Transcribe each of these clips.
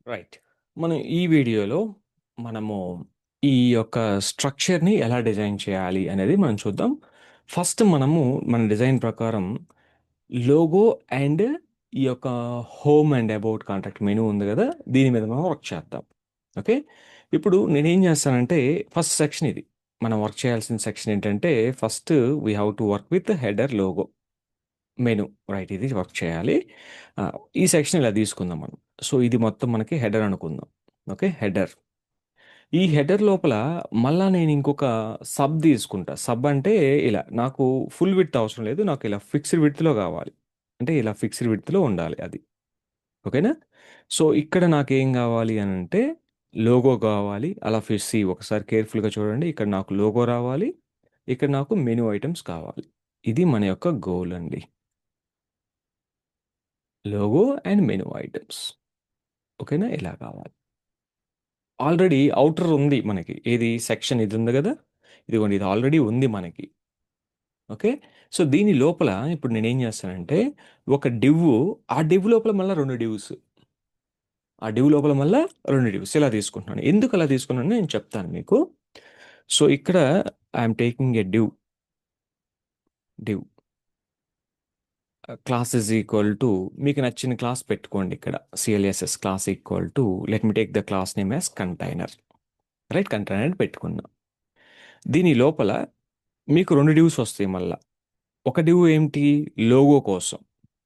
Right. మనం ఈ వీడియోలో మనము ఈ యొక్క స్ట్రక్చర్‌ని ఎలా డిజైన్ చేయాలి అనేది మనం చూద్దాం. ఫస్ట్ మనము మన డిజైన్ ప్రకారం లోగో అండ్ ఈ యొక్క home and about contact menu ఉంది గదా! దీని మీద మనం వర్క్ చేద్దాం. ఓకే. ఇప్పుడు నేనేం చేస్తానంటే ఫస్ట్ సెక్షన్ ఇది. మనం వర్క్ చేయాల్సిన సెక్షన్ ఏంటంటే first we have to work with header logo. Menu. Right. ఇది వర్క్ చేయాలి. ఈ సెక్షన్ ఇలా తీసుకుందాం మనం. సో, ఇది మొత్తం మనకి హెడర్ అనుకుందాం. ఓకే. హెడర్. ఈ హెడర్ లోపల మళ్ళా నేను ఇంకొక సబ్ తీసుకుంటా. సబ్ అంటే ఇలా నాకు ఫుల్ విడ్త్ అవసరం లేదు. నాకు ఇలా ఫిక్స్డ్ విడ్త్‌లో కావాలి. అంటే ఇలా ఫిక్స్డ్ విడ్త్‌లో ఉండాలి అది. ఓకేనా? సో, ఇక్కడ నాకేం కావాలి అనంటే లోగో కావాలి. అలా ఒకసారి కేర్‌ఫుల్‌గా చూడండి. ఇక్కడ నాకు లోగో రావాలి. ఇక్కడ నాకు మెను ఐటెమ్స్ కావాలి. ఇది మన యొక్క గోల్ అండి. Logo and menu items. ఓకేనా? ఇలా కావాలి. ఆల్రెడీ ఔటర్ ఉంది మనకి. ఏది సెక్షన్ ఇది ఉంది గదా! ఇదిగోండి ఇది ఆల్రెడీ ఉంది మనకి. ఓకే. సో, దీని లోపల ఇప్పుడు నేనేం చేస్తానంటే ఒక ఆ డివ్ లోపల మళ్ళా 2 డివ్స్. ఆ డివ్ లోపల మళ్ళా 2 డివ్స్ ఇలా తీసుకుంటున్నాను. ఎందుకు అలా తీసుకున్నానో నేను చెప్తాను మీకు. సో, ఇక్కడ I am taking a div class is equal to మీకు నచ్చిన క్లాస్ పెట్టుకోండి ఇక్కడ. C L S S class equal to let me take the class name as container. Right. Container పెట్టుకున్నా. దీని లోపల మీకు 2 డివ్స్ వస్తాయి మళ్ళా. ఒక డివ్ ఏంటి? లోగో కోసం.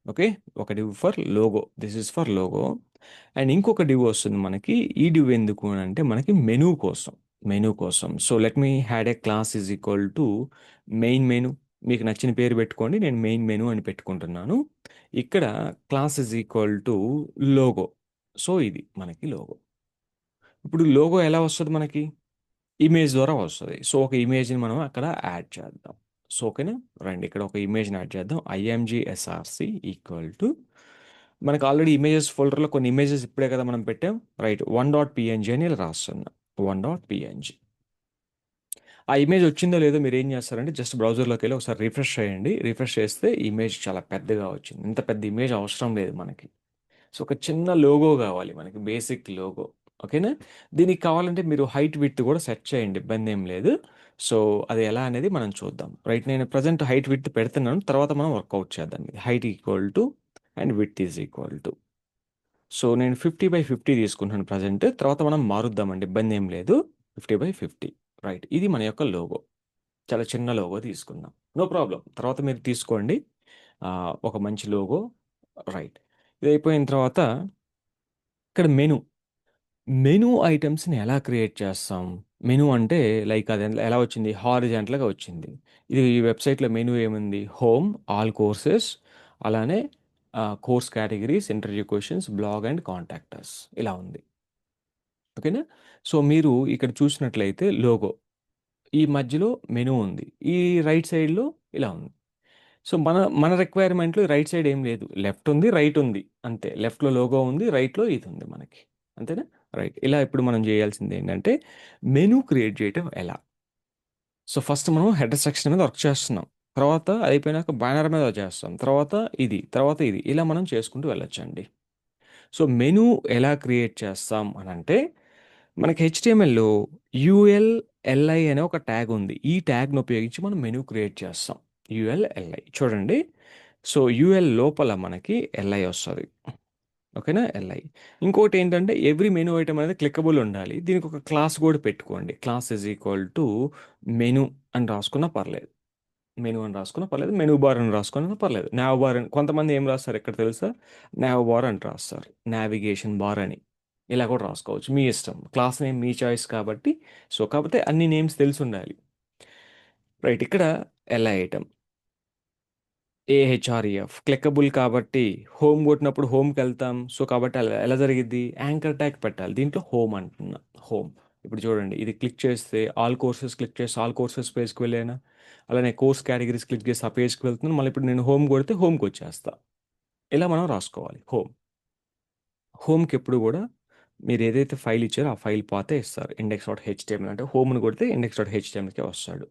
ఓకే. ఒక div for logo. This is for logo. And ఇంకొక డివ్ వస్తుంది మనకి. ఈ డివ్ ఎందుకు అని అంటే మనకి మెనూ కోసం. మెనూ కోసం. So let me had a class is equal to main menu. మీకు నచ్చిన పేరు పెట్టుకోండి. నేను మెయిన్ మెనూ అని పెట్టుకుంటున్నాను. ఇక్కడ class is equal to logo. So ఇది మనకి లోగో. ఇప్పుడు లోగో ఎలా వస్తుంది మనకి? ఇమేజ్ ద్వారా వస్తది. సో, ఒక ఇమేజ్‌ని మనం అక్కడ యాడ్ చేద్దాం. సో, ఓకేనా? రండి ఇక్కడ ఒక ఇమేజ్‌ని యాడ్ చేద్దాం. ఐఎంజీ ఎస్ఆర్‌సీ ఈక్వల్ టు మనకు ఆల్రెడీ ఇమేజెస్ ఫోల్డర్‌లో కొన్ని ఇమేజెస్ ఇప్పుడే కదా మనం పెట్టాం. రైట్. 1.png అని ఇలా రాస్తున్నా. 1.png. ఆ ఇమేజ్ వచ్చిందో లేదో మీరేం చేస్తారంటే జస్ట్ బ్రౌజర్‌లోకెళ్ళి ఒకసారి రిఫ్రెష్ చేయండి. రిఫ్రెష్ చేస్తే ఇమేజ్ చాలా పెద్దగా వచ్చింది. ఇంత పెద్ద ఇమేజ్ అవసరం లేదు మనకి. సో, ఒక చిన్న లోగో కావాలి మనకి. Basic logo. ఓకేనా? దీనికి కావాలంటే మీరు హైట్, విడ్త్ కూడా సెట్ చేయండి. ఇబ్బందేం లేదు. సో, అది ఎలా అనేది మనం చూద్దాం. రైట్. నేను ప్రెజెంట్ హైట్, విడ్త్ పెడుతున్నాను. తర్వాత మనం వర్కౌట్ చేద్దాం. Height equal to and width is equal to. So, నేను 50/50 తీసుకుంటున్నాను ప్రెజెంట్. తర్వాత మనం మారుద్దామండి. ఇబ్బందేం లేదు. 50/50. రైట్. ఇది మన యొక్క లోగో. చాలా చిన్న లోగో తీసుకుందాం. No problem. తర్వాత మీరు తీసుకోండి. ఒక మంచి లోగో. రైట్. ఇది అయిపోయిన తర్వాత ఇక్కడ మెనూ ఐటెమ్స్‌ని ఎలా క్రియేట్ చేస్తాం? మెనూ అంటే లైక్ అది ఎలా వచ్చింది? హారిజాంటల్‌గా వచ్చింది. ఇది ఈ వెబ్‌సైట్‌లో మెనూ ఏముంది? హోమ్, ఆల్ కోర్సెస్ అలానే course categories, interview questions, blog and contact us ఇలా ఉంది. ఓకేనా? సో, మీరు ఇక్కడ చూసినట్లయితే లోగో. ఈ మధ్యలో మెనూ ఉంది. ఈ రైట్ సైడ్‌లో ఇలా ఉంది. సో, మన మన రిక్వైర్మెంట్‌లో రైట్ సైడ్ ఏం లేదు. లెఫ్ట్ ఉంది, రైట్ ఉంది. అంతే. లెఫ్ట్‌లో లోగో ఉంది. రైట్‌లో ఇది ఉంది మనకి. అంతేనా? రైట్. ఇలా ఇప్పుడు మనం చేయాల్సింది ఏంటంటే మెనూ క్రియేట్ చేయటం ఎలా? సో, ఫస్ట్ మనం హెడర్ సెక్షన్ మీద వర్క్ చేస్తున్నాం. తర్వాత అయిపోయినాక బ్యానర్ మీద చేస్తాం. తర్వాత ఇది. ఇలా మనం చేసుకుంటూ వెళ్ళొచ్చండి. సో, మెనూ ఎలా క్రియేట్ చేస్తాం అనంటే మనకి హెచ్‌టీఎంఎల్‌లో యూఎల్ఎల్ఐ అనే ఒక ట్యాగ్ ఉంది. ఈ ట్యాగ్‌ని ఉపయోగించి మనం మెనూ క్రియేట్ చేస్తాం. యూఎల్ఎల్ఐ చూడండి. సో, యూఎల్ లోపల మనకి ఎల్ఐ వస్తది. ఓకేనా? ఎల్ఐ. ఇంకోటేంటంటే ఎవ్రి మెనూ ఐటెమ్ అనేది క్లిక్కబుల్ ఉండాలి. దీనికి ఒక క్లాస్ కూడా పెట్టుకోండి. Class is equal to menu అని రాసుకున్నా పర్లేదు. మెనూ అని రాసుకున్నా పర్లేదు. మెనూ బార్ అని రాసుకున్నా పర్లేదు. నావ్ బార్ అని కొంతమంది ఏం రాస్తారు ఇక్కడ తెలుసా? నావ్ బార్ అని రాస్తారు. నావిగేషన్ బార్ అని. ఇలా కూడా రాసుకోవచ్చు. మీ ఇష్టం. క్లాస్ నేమ్ మీ చాయిస్ కాబట్టి సో, కాకపోతే అన్ని నేమ్స్ తెలిసుండాలి. రైట్. ఇక్కడ ఎల్ఐ ఐటెమ్. ఏహెచ్ఆర్ఈఎఫ్ క్లిక్కబుల్ కాబట్టి హోమ్ కొట్టినప్పుడు హోమ్‌కెళ్తాం. సో, కాబట్టి అలా ఎలా జరిగిద్ది? యాంకర్ ట్యాగ్ పెట్టాలి. దీంట్లో హోమ్ అంటున్నా. హోమ్. ఇప్పుడు చూడండి ఇది క్లిక్ చేస్తే ఆల్ కోర్సెస్ క్లిక్ చేసి ఆల్ కోర్సెస్ పేజ్‌కి వెళ్ళానా? అలానే కోర్స్ కేటగరీస్ క్లిక్ చేసి ఆ పేజ్‌కి వెళ్తున్నాను. మళ్ళీ ఇప్పుడు నేను హోమ్ కొడితే హోమ్‌కొచ్చేస్తా. ఇలా మనం రాసుకోవాలి హోమ్. హోమ్‌కి ఎప్పుడు కూడా మీరు ఏదైతే ఫైల్ ఇచ్చారో ఆ ఫైల్ పాతే ఇస్తారు. index.html అంటే హోమ్‌ని కొడితే index.htmlకే వస్తాడు.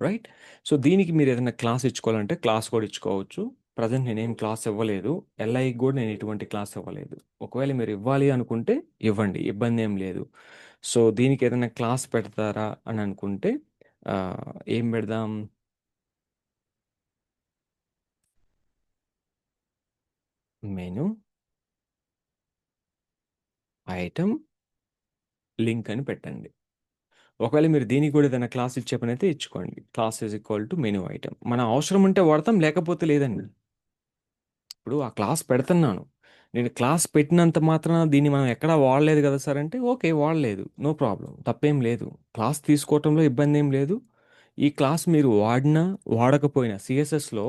రైట్. సో, దీనికి మీరు ఏదైనా క్లాస్ ఇచ్చుకోవాలంటే క్లాస్ కూడా ఇచ్చుకోవచ్చు. ప్రజెంట్ నేనేం క్లాస్ ఇవ్వలేదు. ఎల్ఐకి కూడా నేను ఎటువంటి క్లాస్ ఇవ్వలేదు. ఒకవేళ మీరు ఇవ్వాలి అనుకుంటే ఇవ్వండి. ఇబ్బంది ఏం లేదు. సో దీనికి ఏదైనా క్లాస్ పెడతారా అని అనుకుంటే ఏం పెడదాం? మెను, ఐటమ్, లింక్ అని పెట్టండి. ఒకవేళ మీరు దీనికి కూడా ఏదైనా క్లాస్ ఇచ్చే పని అయితే ఇచ్చుకోండి. Class is equal to menu item. మన అవసరం ఉంటే వాడతాం, లేకపోతే లేదండి. ఇప్పుడు ఆ క్లాస్ పెడుతున్నాను. నేను క్లాస్ పెట్టినంత మాత్రాన దీన్ని మనం ఎక్కడా వాడలేదు కదా సార్ అంటే, ఓకే వాడలేదు. No problem. తప్పేం లేదు. క్లాస్ తీసుకోవటంలో ఇబ్బంది ఏం లేదు. ఈ క్లాస్ మీరు వాడినా, వాడకపోయినా సీఎస్ఎస్‌లో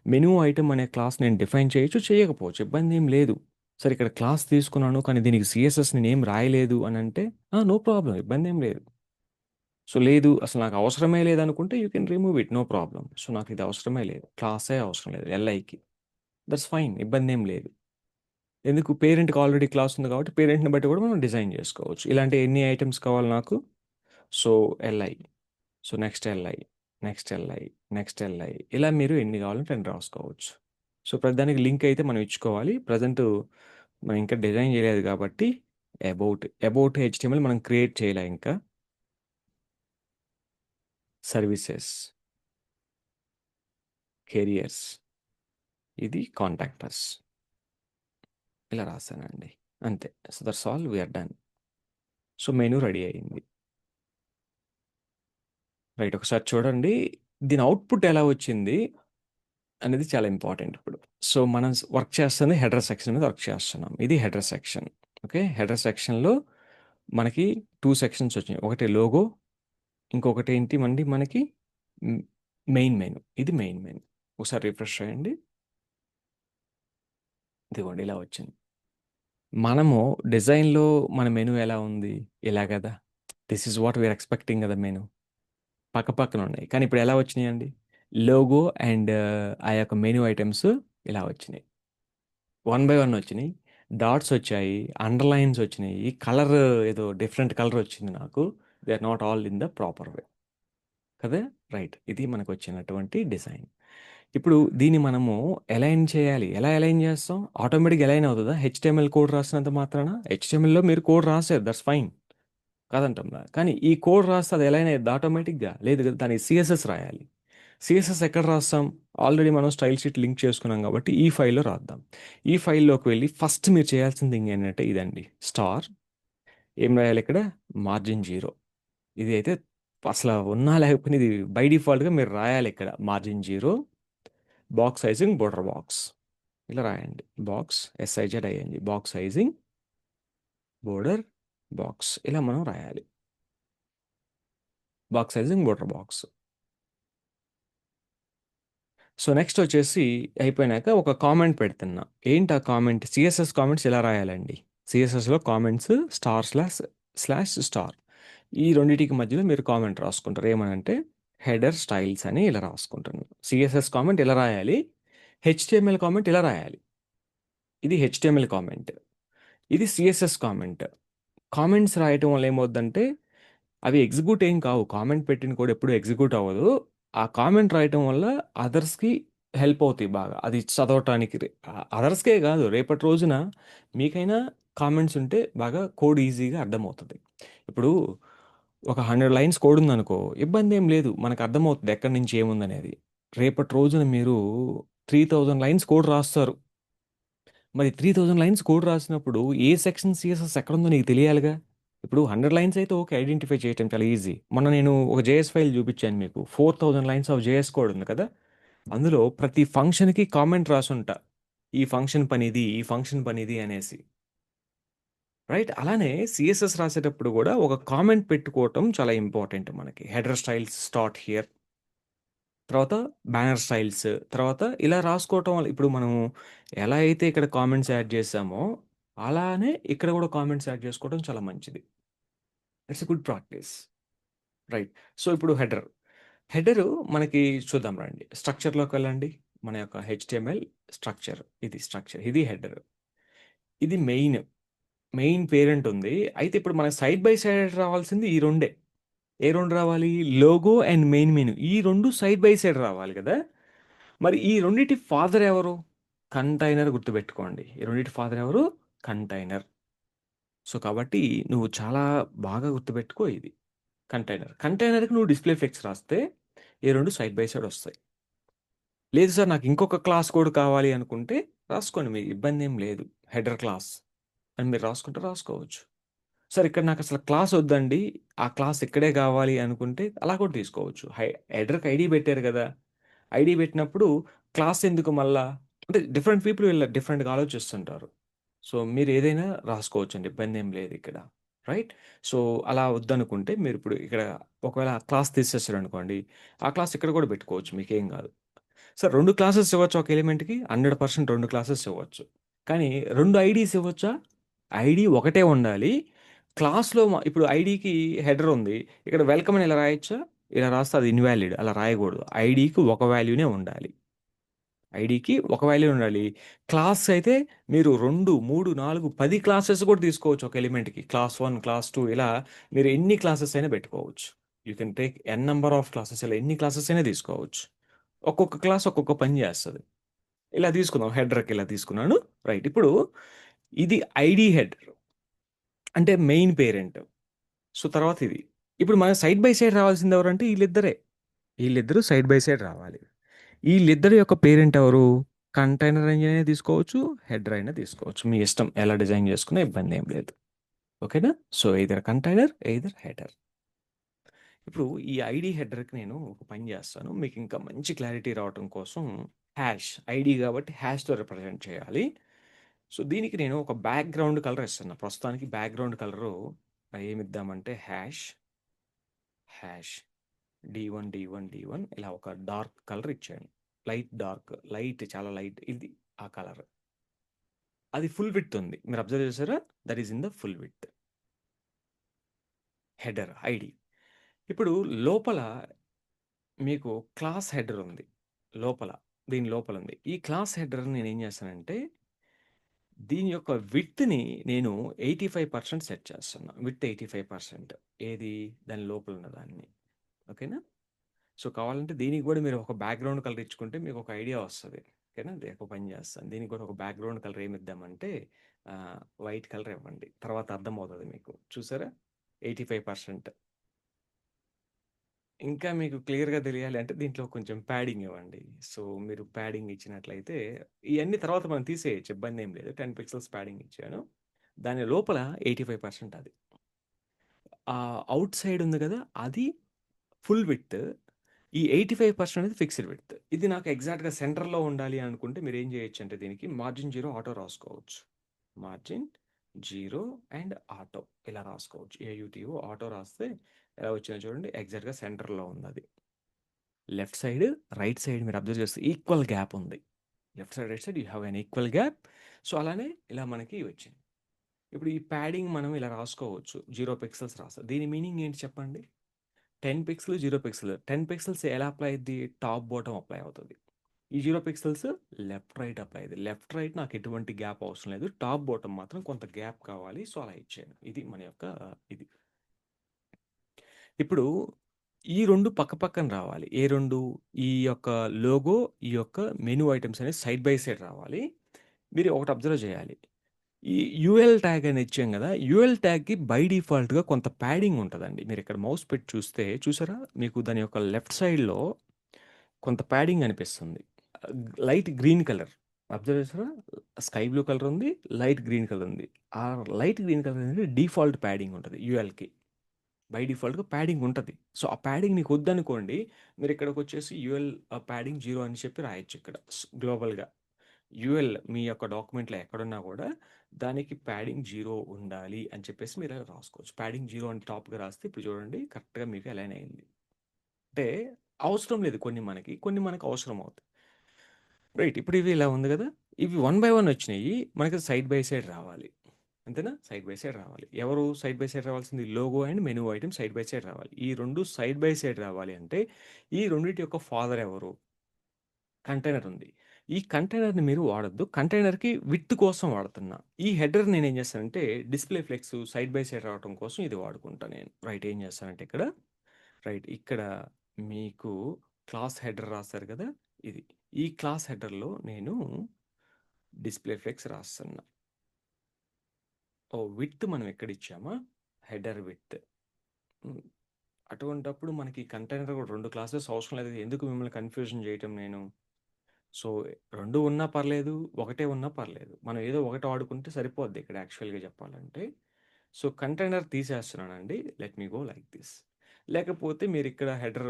మెనూ ఐటెమ్ అనే క్లాస్ నేను డిఫైన్ చేయొచ్చు, చేయకపోవచ్చు. ఇబ్బంది ఏం లేదు. సరే ఇక్కడ క్లాస్ తీసుకున్నాను, కానీ దీనికి సీఎస్ఎస్ నేనేం రాయలేదు అనంటే, నో ప్రాబ్లమ్. ఇబ్బందేం లేదు. సో లేదు అసలు నాకు అవసరమే లేదనుకుంటే you can remove it. No problem. So నాకు ఇది అవసరమే లేదు. క్లాసే అవసరం లేదు ఎల్ఐకి. That's fine. ఇబ్బందేం లేదు. ఎందుకు పేరెంట్‌కి ఆల్రెడీ క్లాస్ ఉంది కాబట్టి పేరెంట్‌ని బట్టి కూడా మనం డిజైన్ చేసుకోవచ్చు. ఇలాంటి ఎన్ని ఐటెమ్స్ కావాలి నాకు? So LI. So next LI, next LI, next LI ఇలా మీరు ఎన్ని కావాలంటే అన్ని రాసుకోవచ్చు. సో ప్రతిదానికి లింక్ అయితే మనం ఇచ్చుకోవాలి. ప్రెజెంట్ మనం ఇంకా డిజైన్ చేయలేదు కాబట్టి అబౌట్ హెచ్టీఎంఎల్ మనం క్రియేట్ చేయలే ఇంకా. సర్వీసెస్, కెరియర్స్, ఇది కాంటాక్టర్స్ ఇలా రాశానండి. అంతే. So that's all we're done. So menu ready అయింది. రైట్, ఒకసారి చూడండి. దీని అవుట్పుట్ ఎలా వచ్చింది అనేది చాలా ఇంపార్టెంట్ ఇప్పుడు. సో మనం వర్క్ చేస్తుంది హెడర్ సెక్షన్ మీద వర్క్ చేస్తున్నాం. ఇది హెడర్ సెక్షన్. ఓకే, హెడర్ సెక్షన్లో మనకి 2 సెక్షన్స్ వచ్చినాయి. ఒకటి లోగో, ఇంకొకటి ఏంటి మనకి మెయిన్ మెనూ. ఇది మెయిన్ మెనూ. ఒకసారి రిఫ్రెష్ చేయండి. ఇదిగోండి ఇలా వచ్చింది. మనము డిజైన్లో మన మెనూ ఎలా ఉంది? ఇలా కదా. This is what we're expecting కదా మెనూ. పక్క పక్కన ఉన్నాయి. కానీ ఇప్పుడు ఎలా వచ్చినాయండి? లోగో అండ్ ఆ యొక్క మెనూ ఐటమ్స్ ఇలా వచ్చినాయి. 1 బై 1 వచ్చినాయి. డాట్స్ వచ్చాయి. అండర్‌లైన్స్ వచ్చినాయి. కలర్ ఏదో డిఫరెంట్ కలర్ వచ్చింది నాకు. They are not all in the proper way. కదా! రైట్. ఇది మనకొచ్చినటువంటి డిజైన్. ఇప్పుడు దీన్ని మనము అలైన్ చేయాలి. ఎలా అలైన్ చేస్తాం? ఆటోమేటిక్‌గా అలైన్ అవుతదా? హెచ్‌టీఎంఎల్ కోడ్ రాసినంత మాత్రాన? హెచ్‌టీఎంఎల్‌లో మీరు కోడ్ రాసారు. That's fine. కాదంటంలా. కానీ ఈ కోడ్ రాస్తే అది అలైన్ అయ్యిద్దా ఆటోమేటిక్‌గా? లేదు కదా! దానికి సీఎస్ఎస్ రాయాలి. సీఎస్ఎస్ ఎక్కడ రాస్తాం? ఆల్రెడీ మనం స్టైల్ షీట్ లింక్ చేసుకున్నాం కాబట్టి ఈ ఫైల్‌లో రాద్దాం. ఈ ఫైల్‌లోకి వెళ్ళి ఫస్ట్ మీరు చేయాల్సిన థింగ్ ఏంటంటే ఇదండి. ఏం రాయాలి ఇక్కడ? మార్జిన్ 0. ఇది అయితే అసల ఉన్నా లేకపోయినా ఇది బై డిఫాల్ట్‌గా మీరు రాయాలి ఇక్కడ. Margin 0, box sizing, border box. ఇలా రాయండి. Box S I Z I N G box sizing, border box ఇలా మనం రాయాలి. Box sizing, border box. So next వచ్చేసి అయిపోయినాక ఒక కామెంట్ పెడుతున్నా. ఏంటి ఆ కామెంట్? సీఎస్ఎస్ కామెంట్స్ ఇలా రాయాలండి. సీఎస్ఎస్‌లో కామెంట్స్ స్టార్. ఈ రెండిటికి మధ్యలో మీరు కామెంట్ రాసుకుంటారు. ఏమనంటే హెడర్ స్టైల్స్ అని ఇలా రాసుకుంటున్నాను. సీఎస్ఎస్ కామెంట్ ఇలా రాయాలి. హెచ్టీఎంఎల్ కామెంట్ ఇలా రాయాలి. ఇది హెచ్టీఎంఎల్ కామెంట్. ఇది సీఎస్ఎస్ కామెంట్. కామెంట్స్ రాయటం వల్ల ఏమవుద్దంటే అవి ఎగ్జిక్యూట్ ఏం కావు. కామెంట్ పెట్టిన కోడ్ ఎప్పుడు ఎగ్జిక్యూట్ అవ్వదు. ఆ కామెంట్ రాయటం వల్ల అదర్స్‌కి హెల్ప్ అవుతాయి బాగా. అది చదవటానికి అదర్స్‌కే కాదు, రేపటి రోజున మీకైనా కామెంట్స్ ఉంటే బాగా కోడ్ ఈజీగా అర్థమవుతది. ఇప్పుడు ఒక 100 లైన్స్ కోడ్ ఉందనుకో, ఇబ్బందేం లేదు. మనకు అర్థమవుతది ఎక్కడి నుంచి ఏముందనేది. రేపటి రోజున మీరు 3000 లైన్స్ కోడ్ రాస్తారు. మరి 3000 లైన్స్ కోడ్ రాసినప్పుడు ఏ సెక్షన్ సీఎస్ఎస్ ఎక్కడుందో నీకు తెలియాలిగా. ఇప్పుడు 100 లైన్స్ అయితే ఓకే, ఐడెంటిఫై చేయటం చాలా ఈజీ. మొన్న నేను ఒక జేఎస్ ఫైల్ చూపించాను మీకు. 4000 లైన్స్ ఆఫ్ జేఎస్ కోడ్ ఉంది కదా. అందులో ప్రతి ఫంక్షన్‌కి కామెంట్ రాసుంటా. ఈ ఫంక్షన్ పనిది, ఈ ఫంక్షన్ పనిది అనేసి. రైట్? అలానే సీఎస్ఎస్ రాసేటప్పుడు కూడా ఒక కామెంట్ పెట్టుకోవటం చాలా ఇంపార్టెంట్ మనకి. Header styles start here. తర్వాత బ్యానర్ స్టైల్స్. తర్వాత ఇలా రాసుకోవటం వల్ల ఇప్పుడు మనం ఎలా అయితే ఇక్కడ కామెంట్స్ యాడ్ చేసామో, అలానే ఇక్కడ కూడా కామెంట్స్ యాడ్ చేసుకోవడం చాలా మంచిది. It's a good practice. Right. So ఇప్పుడు హెడరు మనకి చూద్దాం రండి. స్ట్రక్చర్‌లోకి వెళ్ళండి. మన యొక్క హెచ్‌టీఎంఎల్ స్ట్రక్చర్. ఇది స్ట్రక్చర్. ఇది హెడర్. ఇది మెయిన్ పేరెంట్ ఉంది. అయితే ఇప్పుడు మనకు సైడ్ బై సైడ్ రావాల్సింది ఈ రెండే. ఏ 2 రావాలి? Logo and main menu. ఈ 2 సైడ్ బై సైడ్ రావాలి కదా. మరి ఈ రెండిటి ఫాదర్ ఎవరు? కంటైనర్ గుర్తుపెట్టుకోండి. ఈ రెండిటి ఫాదర్ ఎవరు? కంటైనర్. సో, కాబట్టి నువ్వు చాలా బాగా గుర్తుపెట్టుకో ఇది. కంటైనర్. కంటైనర్‌కి నువ్వు డిస్‌ప్లే ఫ్లెక్స్ రాస్తే ఈ 2 సైడ్ బై సైడ్ ఒస్తాయి. లేదు సార్ నాకు ఇంకొక క్లాస్ కోడ్ కావాలి అనుకుంటే రాసుకోండి. మీ ఇబ్బందేం లేదు. హెడర్ క్లాస్ అని మీరు రాసుకుంటే రాసుకోవచ్చు. సార్ ఇక్కడ నాకసల క్లాస్ ఒద్దండి. ఆ క్లాస్ ఇక్కడే గావాలి అనుకుంటే అలా కూడా తీసుకోవచ్చు. హెడర్‌కి ఐడీ పెట్టారు గదా! ఐడీ పెట్టినప్పుడు క్లాస్ ఎందుకు మళ్ళా? అంటే డిఫరెంట్ పీపుల్ వీళ్ళ డిఫరెంట్‌గా ఆలోచిస్తుంటారు. సో, మీరేదైనా రాసుకోవచ్చండి. ఇబ్బందేం లేదిక్కడ. రైట్? సో, అలా వద్దనుకుంటే మీరిప్పుడు ఇక్కడ ఒకవేళ క్లాస్ తీసేసారనుకోండి, ఆ క్లాస్ ఇక్కడ కూడా పెట్టుకోవచ్చు. మీకేం గాదు. సార్ 2 క్లాసెస్ ఇవ్వచ్చా ఒక ఎలిమెంట్‌కి? 100% 2 క్లాసెస్ ఇవ్వచ్చు. కానీ 2 ఐడీస్ ఇవ్వచ్చా? ఐడీ ఒకటే ఉండాలి. క్లాస్‌లో ఇప్పుడు ఐడీకి హెడర్ ఉంది. ఇక్కడ వెల్కమ్ అని ఇలా రాయొచ్చా? ఇలా రాస్తే అది ఇన్‌వాలిడ్. అలా రాయకూడదు. ఐడీకి ఒక వాల్యూనే ఉండాలి. ఐడీకి ఒక వాల్యూ ఉండాలి. క్లాస్ అయితే మీరు 2, 3, 4, 10 క్లాసెస్ కూడా తీసుకోవచ్చు ఒక ఎలిమెంట్‌కి. క్లాస్ 1, క్లాస్ 2 ఇలా మీరు ఎన్ని క్లాసెస్ అయినా పెట్టుకోవచ్చు. You can take n number of classes ఇలా ఎన్ని క్లాసెస్ అయినా తీసుకోవచ్చు. ఒక్కొక్క క్లాస్ ఒక్కొక్క పని చేస్తది. ఇలా తీసుకుందాం. హెడర్‌కి ఇలా తీసుకున్నాను. రైట్. ఇప్పుడు ఇది ఐడీ హెడర్. అంటే మెయిన్ పేరెంట్. సో, తర్వాత ఇది. ఇప్పుడు మన సైడ్ బై సైడ్ రావాల్సింది ఎవరంటే ఈళ్ళిద్దరే. ఈళ్ళిద్దరూ సైడ్ బై సైడ్ రావాలి. ఈళ్ళిద్దరి యొక్క పేరెంట్ ఎవరు? కంటైనర్ ఇంజిన్ అయినా తీసుకోవచ్చు. హెడర్ అయినా తీసుకోవచ్చు. మీ ఇష్టం ఎలా డిజైన్ చేసుకున్నా ఇబ్బందేం లేదు. ఓకేనా? So, either container, either header. ఇప్పుడు ఈ ఐడీ హెడర్‌కి నేను ఒక పని చేస్తాను. మీకు ఇంకా మంచి క్లారిటీ రావటం కోసం హాష్ ఐడీ కాబట్టి హాష్‌తో రిప్రజెంట్ చేయాలి. సో, దీనికి నేను ఒక బ్యాక్‌గ్రౌండ్ కలర్ ఇస్తున్నా. ప్రస్తుతానికి బ్యాక్‌గ్రౌండ్ కలరు ఏమిద్దామంటే హాష్ D1 ఇలా ఒక డార్క్ కలర్ ఇచ్చాను. లైట్ డార్క్, లైట్ చాలా లైట్ ఇది ఆ కలర్. అది ఫుల్ విడ్త్ ఉంది. మీరు అబ్జర్వ్ చేసారా? That is in the full width. Header ID. ఇప్పుడు లోపల మీకు క్లాస్ హెడర్ ఉంది. లోపల. దీని లోపల ఉంది. ఈ క్లాస్ హెడర్ నేనేం చేస్తానంటే దీని యొక్క విడ్త్‌ని నేను 85% సెట్ చేస్తున్నా. విడ్త్ 85% ఏది? దాని లోపల ఉన్న దాన్ని. ఓకేనా? సో, కావాలంటే దీనికి గూడా మీరు ఒక బ్యాక్‌గ్రౌండ్ కలర్ ఇచ్చుకుంటే మీకొక ఐడియా వస్తది. ఓకేనా? ఒక పని చేస్తాను. దీనికి కూడా ఒక బ్యాక్‌గ్రౌండ్ కలర్ ఏమిద్దామంటే వైట్ కలర్ ఇవ్వండి. తర్వాత అర్థమవుతది మీకు. చూసారా? 85% ఇంకా మీకు క్లియర్‌గా తెలియాలి అంటే దీంట్లో కొంచెం ప్యాడింగ్ ఇవ్వండి. సో, మీరు ప్యాడింగ్ ఇచ్చినట్లయితే ఇయన్నీ తర్వాత మనం తీసేయొచ్చు. ఇబ్బందేం లేదు. 10 పిక్సెల్స్ ప్యాడింగ్ ఇచ్చాను. దాని లోపల 85% అది. ఔట్ సైడ్ ఉంది గదా! అది ఫుల్ విడ్త్. ఈ 85% అనేది ఫిక్స్డ్ విడ్త్. ఇది నాకు ఎగ్జాక్ట్‌గా సెంటర్‌లో ఉండాలి అనుకుంటే మీరేం చేయొచ్చంటే దీనికి మార్జిన్ 0 ఆటో రాసుకోవచ్చు. మార్జిన్ 0 అండ్ ఆటో ఇలా రాసుకోవచ్చు. ఏయుటీఓ ఆటో రాస్తే ఎలా వచ్చిందో చూడండి. ఎగ్జాక్ట్‌గా సెంటర్‌లో ఉందది. లెఫ్ట్ సైడ్, రైట్ సైడ్ మీరు అబ్జర్వ్ చేస్తే ఈక్వల్ గ్యాప్ ఉంది. Left side, right side you have an equal gap. So, అలానే ఇలా మనకి వచ్చింది. ఇప్పుడు ఈ ప్యాడింగ్ మనం ఇలా రాసుకోవచ్చు. 0 పిక్సెల్స్ రాస్తా. దీని మీనింగ్ ఏంటి చెప్పండి? 10 పిక్సెల్, 0 పిక్సెల్. 10 పిక్సెల్స్ ఎలా అప్లై అయిద్ది? టాప్, బాటమ్ అప్లై అవుతది. ఈ 0 పిక్సెల్స్ లెఫ్ట్, రైట్ అప్లై అయ్యిద్ది. లెఫ్ట్, రైట్ నాకు ఎటువంటి గ్యాప్ అవసరం లేదు. టాప్, బాటమ్ మాత్రం కొంత గ్యాప్ కావాలి. సో, అలా ఇచ్చాను. ఇది మన యొక్క ఇది. ఇప్పుడు ఈ 2 పక్కపక్కన రావాలి. ఏ 2? ఈ యొక్క లోగో, ఈ యొక్క మెనూ ఐటెమ్స్ అనేవి సైడ్ బై సైడ్ రావాలి. మీరు ఒకటి అబ్జర్వ్ చేయాలి. ఈ యూఎల్ ట్యాగ్ అని ఇచ్చాం గదా! యూఎల్ ట్యాగ్‌కి బై డిఫాల్ట్‌గా కొంత ప్యాడింగ్ ఉంటదండి. మీరిక్కడ మౌస్ పెట్టి చూస్తే చూసారా? మీకు దాని యొక్క లెఫ్ట్ సైడ్‌లో కొంత ప్యాడింగ్ అనిపిస్తుంది. Light green colour. అబ్జర్వ్ చేసారా? స్కై బ్లూ కలర్ ఉంది. లైట్ గ్రీన్ కలర్ ఉంది. ఆ లైట్ గ్రీన్ కలర్ అనేది డిఫాల్ట్ ప్యాడింగ్ ఉంటది యూఎల్‌కి. బై డిఫాల్ట్‌గా ప్యాడింగ్ ఉంటది. సో, ఆ ప్యాడింగ్ నీకు వద్దనుకోండి, మీరిక్కడికొచ్చేసి యూఎల్ ప్యాడింగ్ 0 అని చెప్పి రాయొచ్చు ఇక్కడ గ్లోబల్‌గా. యూఎల్ మీ యొక్క డాక్యుమెంట్‌లో ఎక్కడున్నా గూడా దానికి ప్యాడింగ్ 0 ఉండాలి అని చెప్పేసి మీరు రాసుకోవచ్చు. ప్యాడింగ్ 0 అని టాప్‌గా రాస్తే ఇప్పుడు చూడండి కరెక్ట్‌గా మీకు అలైన్ అయింది. అంటే అవసరం లేదు కొన్ని మనకి. కొన్ని మనకు అవసరం అవుతాయి. రైట్. ఇప్పుడు ఇవి ఇలా ఉంది గదా! ఇవి వన్ బై వన్ వచ్చినియి. మనకి సైడ్ బై సైడ్ రావాలి. అంతేనా? సైడ్ బై సైడ్ రావాలి. ఎవరు సైడ్ బై సైడ్ రావాల్సింది? Logo and menu item side by side రావాలి. ఈ 2 సైడ్ బై సైడ్ రావాలి అంటే ఈ రెండిటి యొక్క ఫాదర్ ఎవరు? కంటైనర్ ఉంది. ఈ కంటైనర్‌ని మీరు వాడొద్దు. కంటైనర్‌కి విడ్త్ కోసం వాడుతున్నా. ఈ హెడర్ నేనేం చేస్తానంటే display flex side by side రావటం కోసం ఇది వాడుకుంటా నేను. రైట్. ఏం చేస్తానంటే ఇక్కడ రైట్ ఇక్కడ మీకు క్లాస్ హెడర్ రాసారు కదా! ఇది. ఈ క్లాస్ హెడర్‌లో నేను డిస్‌ప్లే ఫ్లెక్స్ రాస్తున్నా. విడ్త్ మనం ఎక్కడిచ్చామా? Header width. హ్మ్. అటువంటప్పుడు మనకి కంటైనర్ కూడా 2 క్లాసెస్ అవసరం లేదు. ఎందుకు మిమ్మల్ని కన్‌ఫ్యూజన్ చేయటం నేను? సో, 2 ఉన్నా పర్లేదు, ఒకటే ఉన్నా పర్లేదు. మనం ఏదో ఒకటి వాడుకుంటే సరిపోద్ది ఇక్కడ యాక్చువల్‌గా చెప్పాలంటే. సో, కంటైనర్ తీసేస్తున్నానండి. Let me go like this. లేకపోతే మీరిక్కడ హెడర్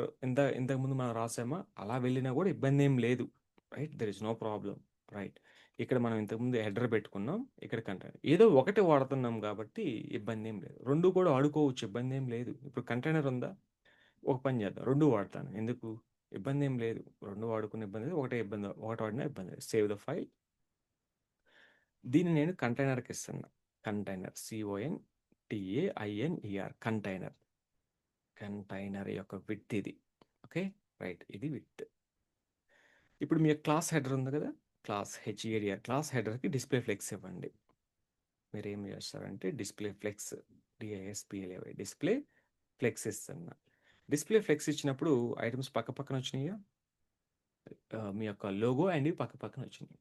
ఇంతకుముందు మనం రాసామా? అలా వెళ్ళినా కూడా ఇబ్బందేం లేదు. Right? There is no problem. Right. ఇక్కడ మనం ఇంతకుముందు హెడర్ పెట్టుకున్నాం. ఇక్కడ కంటైనర్. ఏదో ఒకటి వాడుతున్నాం కాబట్టి ఇబ్బందేం లేదు. 2 కూడా వాడుకోవచ్చు. ఇబ్బందేం లేదు. ఇప్పుడు కంటైనర్ ఉందా? ఒక పని చేద్దాం. 2 వాడతాను. ఎందుకు? ఇబ్బందేం లేదు. 2 వాడుకునే ఇబ్బంది లేదు. ఒకటే ఇబ్బంది. ఒకటి వాడినా ఇబ్బంది లేదు. Save the file. దీన్ని నేను కంటైనర్‌కి ఇస్తున్నా. కంటైనర్. CONTAINER container. కంటైనర్ యొక్క విడ్త్ ఇది. ఓకే. రైట్. ఇది విడ్త్. ఇప్పుడు మీ క్లాస్ హెడర్ ఉంది కదా! క్లాస్ HEADR క్లాస్ హెడర్‌కి డిస్‌ప్లే ఫ్లెక్స్ ఇవ్వండి. మీరేం చేస్తారంటే display flex DISPLAY display flex ఇస్తున్నా. డిస్‌ప్లే ఫ్లెక్స్ ఇచ్చినప్పుడు ఐటెమ్స్ పక్కన వచ్చినాయా? మీ యొక్క లోగో అండ్ ఇవి పక్కన వచ్చినాయి.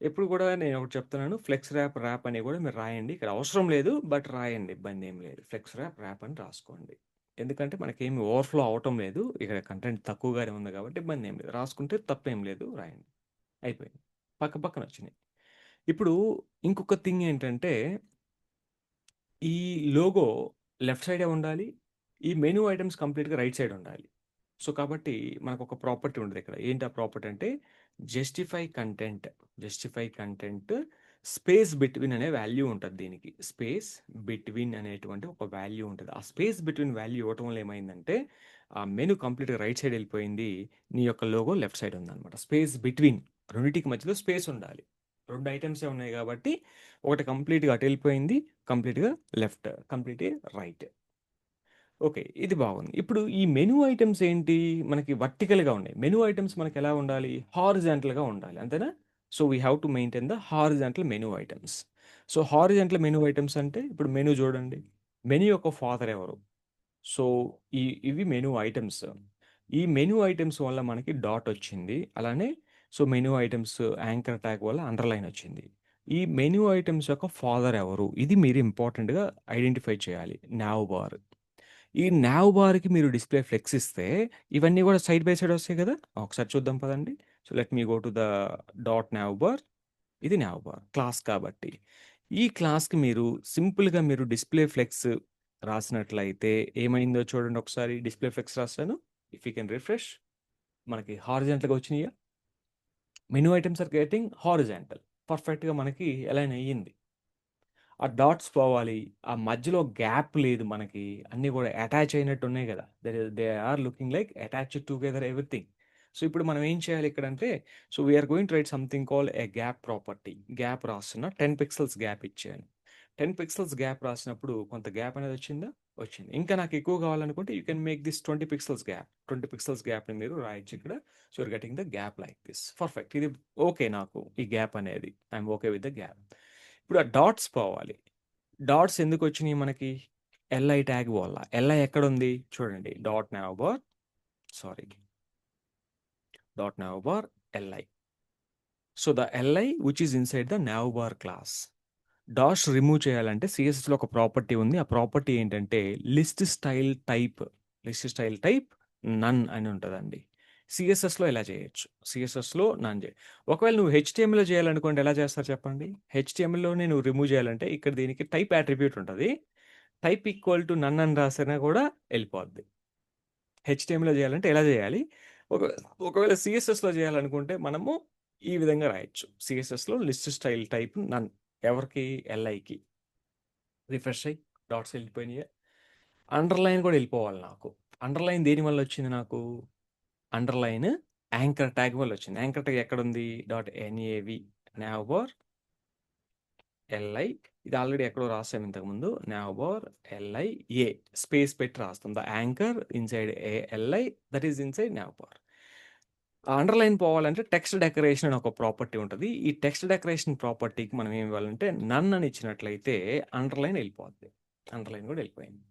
ఎప్పుడు కూడా నేను ఒకటి చెప్తున్నాను. ఫ్లెక్స్ ర్యాప్ అని కూడా మీరు రాయండి. ఇక్కడ అవసరం లేదు. బట్ రాయండి. ఇబ్బందేం లేదు. ఫ్లెక్స్ ర్యాప్ అని రాసుకోండి. ఎందుకంటే మనకేమి ఓవర్‌ఫ్లో అవ్వటం లేదు. ఇక్కడ కంటెంట్ తక్కువగానే ఉంది కాబట్టి ఇబ్బందేం లేదు. రాసుకుంటే తప్పేం లేదు. రాయండి. అయిపోయింది. పక్కన వచ్చినాయి. ఇప్పుడు ఇంకొక థింగ్ ఏంటంటే ఈ లోగో లెఫ్ట్ సైడే ఉండాలి. ఈ మెనూ ఐటెమ్స్ కంప్లీట్‌గా రైట్ సైడ్ ఉండాలి. సో, కాబట్టి మనకొక ప్రాపర్టీ ఉంటది ఇక్కడ. ఏంటి ఆ ప్రాపర్టీ అంటే జస్టిఫై కంటెంట్ స్పేస్ బిట్వీన్ అనే వాల్యూ ఉంటది దీనికి. స్పేస్ బిట్వీన్ అనేటువంటి ఒక వాల్యూ ఉంటది. ఆ స్పేస్ బిట్వీన్ వాల్యూ ఇవ్వటం వల్ల ఏమైందంటే ఆ మెనూ కంప్లీట్‌గా రైట్ సైడ్ ఎళ్ళిపోయింది. నీ యొక్క లోగో లెఫ్ట్ సైడ్ ఉందన్నమాట. స్పేస్ బిట్వీన్ రెండిటికి మధ్యలో స్పేస్ ఉండాలి. 2 ఐటెమ్సే ఉన్నాయి కాబట్టి ఒకటి కంప్లీట్‌గా అటెళ్ళిపోయింది. కంప్లీట్‌గా రైట్. ఓకే. ఇది బాగుంది. ఇప్పుడు ఈ మెనూ ఐటెమ్స్ ఏంటి? మనకి వర్టికల్‌గా ఉన్నాయి. మెనూ ఐటెమ్స్ మనకెలా ఉండాలి? హారిజాంటల్‌గా ఉండాలి. అంతేనా? So, we have to maintain the horizontal menu items. So, horizontal menu items అంటే ఇప్పుడు మెనూ చూడండి. మెనూ యొక్క ఫాదర్ ఎవరు? సో, ఇవి మెనూ ఐటెమ్స్. ఈ మెనూ ఐటెమ్స్ వల్ల మనకి డాట్ వచ్చింది. అలానే so, menu items anchor tag వల్ల అండర్‌లైన్ వచ్చింది. ఈ మెనూ ఐటెమ్స్ యొక్క ఫాదర్ ఎవరు? ఇది మీరు ఇంపార్టెంట్‌గా ఐడెంటిఫై చేయాలి. Now bar. ఈ నావ్ బార్‌కి మీరు డిస్‌ప్లే ఫ్లెక్స్ ఇస్తే, ఇవన్నీ గూడా సైడ్ బై సైడ్ వస్తాయి గదా! ఒకసారి చూద్దాం పదండి. So, let me go to the dot now bar. ఇది నావ్ బార్. క్లాస్ కాబట్టి. ఈ క్లాస్‌కి మీరు సింపుల్‌గా మీరు డిస్‌ప్లే ఫ్లెక్స్ రాసినట్లయితే ఏమైందో చూడండి ఒకసారి. డిస్‌ప్లే ఫ్లెక్స్ రాసాను. ఇఫ్ యూ కెన్ రిఫ్రెష్ మనకి హారిజాంటల్‌గా వచ్చినియా? Menu items are getting horizontal. పర్ఫెక్ట్‌గా మనకి అలైన్ అయ్యింది. ఆ డాట్స్ పోవాలి. ఆ మధ్యలో గ్యాప్ లేదు మనకి. అన్నీ గూడా అటాచ్ అయినట్టు ఉన్నాయి గదా! They are looking like attached together everything. So, ఇప్పుడు మనం ఏం చేయాలి ఇక్కడంటే, so, we are going to write something called a gap property. Gap రాస్తున్నా. 10 పిక్సెల్స్ గ్యాప్ ఇచ్చాను. 10 పిక్సెల్స్ గ్యాప్ రాసినప్పుడు కొంత గ్యాప్ అనేది వచ్చిందా? వచ్చింది. ఇంకా నాకు ఎక్కువ కావాలనుకుంటే you can make this 20 pixels gap. 20 pixels గ్యాప్‌ని మీరు రాయొచ్చు ఇక్కడ. So, you are getting the gap like this. Perfect. ఇది ఓకే నాకు ఈ గ్యాప్ అనేది. I am okay with the gap. ఇప్పుడు ఆ డాట్స్ పోవాలి. డాట్స్ ఎందుకొచ్చినియి మనకి? ఎల్ఐ ట్యాగ్ వల్ల. ఎల్ఐ ఎక్కడుంది? చూడండి. Dot navbar sorry. Dot navbar L I. So, the L I which is inside the navbar class. Dash remove చేయాలంటే సీఎస్ఎస్‌లో ఒక ప్రాపర్టీ ఉంది. ఆ ప్రాపర్టీ ఏంటంటే లిస్ట్ స్టైల్ టైప్ నన్ అని ఉంటదండి. సీఎస్ఎస్‌లో ఇలా చేయొచ్చు. సీఎస్ఎస్‌లో నన్ ఒకవేళ నువ్వు హెచ్‌టీఎంఎల్‌లో చేయాలనుకోండి ఎలా చేస్తారు చెప్పండి? హెచ్‌టీఎంఎల్‌లోనే నువ్వు రిమూవ్ చేయాలంటే ఇక్కడ దీనికి టైప్ అట్రిబ్యూట్ ఉంటది. టైప్ ఈక్వల్ టు నన్ అని రాసినా కూడా ఎళ్ళిపోద్ది. హెచ్‌టీఎంఎల్‌లో చేయాలంటే ఎలా చేయాలి? ఒక ఒకవేళ సీఎస్ఎస్‌లో చేయాలనుకుంటే మనము ఈ విధంగా రాయొచ్చు. సీఎస్ఎస్‌లో లిస్ట్ స్టైల్ టైప్ నన్ ఎవరికి? ఎల్ఐకి. రిఫ్రెష్ అయ్యి డాట్స్ వెళ్ళిపోయినాయా? అండర్‌లైన్ కూడా వెళ్ళిపోవాలి నాకు. అండర్‌లైన్ దేనివల్ల వచ్చింది నాకు? అండర్‌లైన్ యాంకర్ ట్యాగ్ వల్ల వచ్చింది. యాంకర్ ట్యాగ్ ఎక్కడుంది? డాట్ ఎన్ఏవి నావ్‌బార్ ఎల్ఐ ఇది ఆల్రెడీ ఎక్కడో రాసాము ఇంతకుముందు. నావ్‌బార్ ఎల్ఐ ఏ స్పేస్ పెట్టి రాస్తాం. The anchor inside L I that is inside navbar. ఆ అండర్‌లైన్ పోవాలంటే టెక్స్ట్ డెకరేషన్ అని ఒక ప్రాపర్టీ ఉంటది. ఈ టెక్స్ట్ డెకరేషన్ ప్రాపర్టీకి మనం ఏమి ఇవ్వాలంటే నన్ అని ఇచ్చినట్లయితే అండర్‌లైన్ ఎళ్ళిపోద్ది. అండర్‌లైన్ కూడా ఎళ్ళిపోయింది.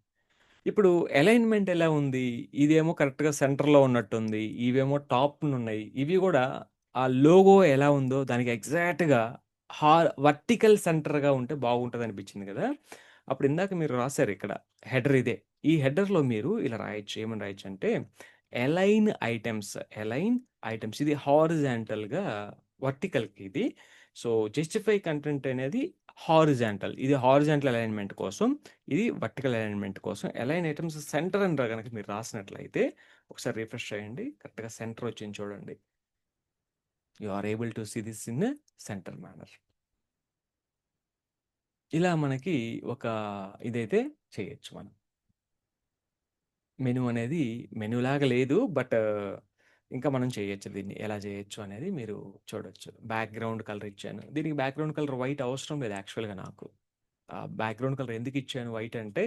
ఇప్పుడు అలైన్‌మెంట్ ఎలా ఉంది? ఇదేమో కరెక్ట్‌గా సెంటర్‌లో ఉన్నట్టుంది. ఇవేమో టాప్‌నున్నాయి. ఇవి గూడా ఆ లోగో ఎలా ఉందో దానికి ఎగ్జాక్ట్‌గా వర్టికల్ సెంటర్‌గా ఉంటే బాగుంటదనిపించింది గదా! అప్పుడు ఇందాక మీరు రాసారు ఇక్కడ హెడర్ ఇదే. ఈ హెడర్‌లో మీరు ఇలా రాయొచ్చు. ఏమని రాయొచ్చంటే అలైన్ ఐటెమ్స్, అలైన్ ఐటెమ్స్ ఇది హారిజాంటల్‌గా వర్టికల్‌కి ఇది. సో, జస్టిఫై కంటెంట్ అనేది హారిజాంటల్. ఇది హారిజాంటల్ అలైన్‌మెంట్ కోసం. ఇది వర్టికల్ అలైన్‌మెంట్ కోసం. అలైన్ ఐటెమ్స్ సెంటర్ అని గనక మీరు రాసినట్లయితే ఒకసారి రిఫ్రెష్ చేయండి. కరెక్ట్‌గా సెంటర్ వచ్చింది చూడండి. You are able to see this in centre manner. ఇలా మనకి ఒక ఇదైతే చేయొచ్చు మనం. మెను అనేది మెనులాగా లేదు. బట్ ఇంకా మనం చేయొచ్చు దీన్ని. ఎలా చేయొచ్చు అనేది మీరు చూడొచ్చు. బ్యాక్‌గ్రౌండ్ కలర్ ఇచ్చాను. దీనికి బ్యాక్‌గ్రౌండ్ కలర్ వైట్ అవసరం లేదు యాక్చువల్‌గా నాకు. బ్యాక్‌గ్రౌండ్ కలర్ ఎందుకిచ్చాను వైట్ అంటే,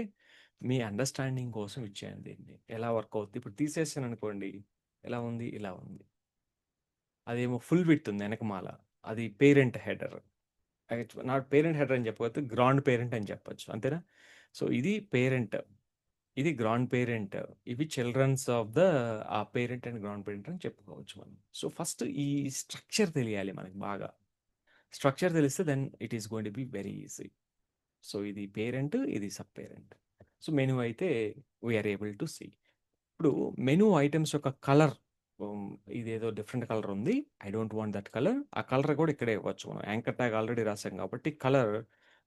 మీ అండర్‌స్టాండింగ్ కోసం ఇచ్చాను దీన్ని. ఎలా వర్క్ అవుద్ది. ఇప్పుడు తీసేసాననుకోండి, ఎలా ఉంది? ఇలా ఉంది. అదేమో ఫుల్ విడ్త్ ఉంది ఎనకమాల. అది parent header. Not parent header అని చెప్పొద్దు. గ్రాండ్ పేరెంట్ అని చెప్పొచ్చు. అంతేనా? సో, ఇది పేరెంట్. ఇది గ్రాండ్ పేరెంట్. ఇవి childrens of the parent and grandparent అని చెప్పుకోవచ్చు మనం. సో, ఫస్ట్ ఈ స్ట్రక్చర్ తెలియాలి మనకి బాగా. స్ట్రక్చర్ తెలిస్తే then it is going to be very easy. So, ఇది పేరెంట్, ఇది సబ్ పేరెంట్. సో, మెను అయితే we are able to see. ఇప్పుడు మెను ఐటెమ్స్ యొక్క కలర్ ఇదేదో డిఫరెంట్ కలర్ ఉంది. I don't want that colour. ఆ కలర్ కూడా ఇక్కడే ఇవ్వచ్చు మనం. యాంకర్ ట్యాగ్ ఆల్రెడీ రాసాం కాబట్టి colour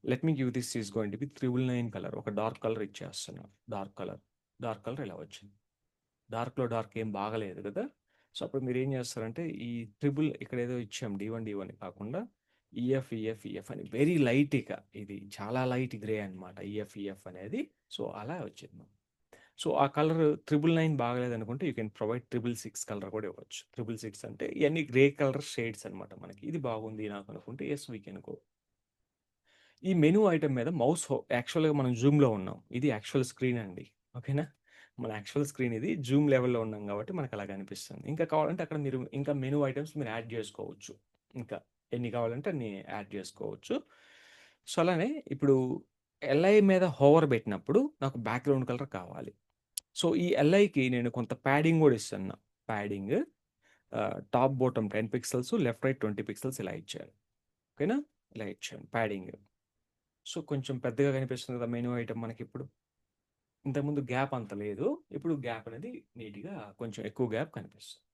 let me give this is going to be 999 colour. ఒక డార్క్ కలర్ ఇచ్చేస్తున్నాను. Dark colour. డార్క్ కలర్ ఇలా వచ్చింది. డార్క్‌లో డార్క్ ఏం బాగాలేదు కదా! సో, అప్పుడు మీరేం చేస్తారంటే ఈ ఇక్కడ ఏదో ఇచ్చాం D1 కాకుండా ఈఎఫ్ అని వెరీ లైట్‌గా ఇది చాలా లైట్ గ్రే అనమాట. ఈఎఫ్ అనేది. సో, అలా వచ్చింది. సో, ఆ కలర్ 999 బాగాలేదనుకుంటే యూ కెన్ ప్రొవైడ్ 666 కలర్ కూడా ఇవ్వచ్చు. 666 అంటే ఇయన్నీ గ్రే కలర్ షేడ్స్ అనమాట మనకి. ఇది బాగుంది నాకు అనుకుంటే యెస్ వి కెన్ గో. ఈ మెనూ ఐటెమ్ మీద మౌస్ యాక్చువల్‌గా మనం జూమ్‌లో ఉన్నాం. ఇది యాక్చువల్ స్క్రీన్ అండి. ఓకేనా? మన యాక్చువల్ స్క్రీన్ ఇది. జూమ్ లెవెల్‌లో ఉన్నాం కాబట్టి మనకు అలాగ అనిపిస్తుంది. ఇంకా కావాలంటే అక్కడ మీరు ఇంకా మెనూ ఐటెమ్స్ మీరు యాడ్ చేసుకోవచ్చు. ఇంకా ఎన్ని కావాలంటే అన్ని యాడ్ చేసుకోవచ్చు. సో, అలానే ఇప్పుడు ఎల్ఐ మీద హోవర్ పెట్టినప్పుడు నాకు బ్యాక్‌గ్రౌండ్ కలర్ కావాలి. సో, ఈ ఎల్ఐకి నేను కొంత ప్యాడింగ్ గూడా ఇస్తున్నా. Padding top, bottom 10 pixels, left, right 20 pixels ఇలా ఇచ్చాను. ఓకేనా? ఇలా ఇచ్చాను ప్యాడింగ్. సో, కొంచెం పెద్దగా కనిపిస్తుంది కదా! మెనూ ఐటెమ్ మనకిప్పుడు. ఇంతకుముందు గ్యాప్ అంత లేదు. ఇప్పుడు గ్యాప్ అనేది నీట్‌గా కొంచెం ఎక్కువ గ్యాప్ కనిపిస్తుంది.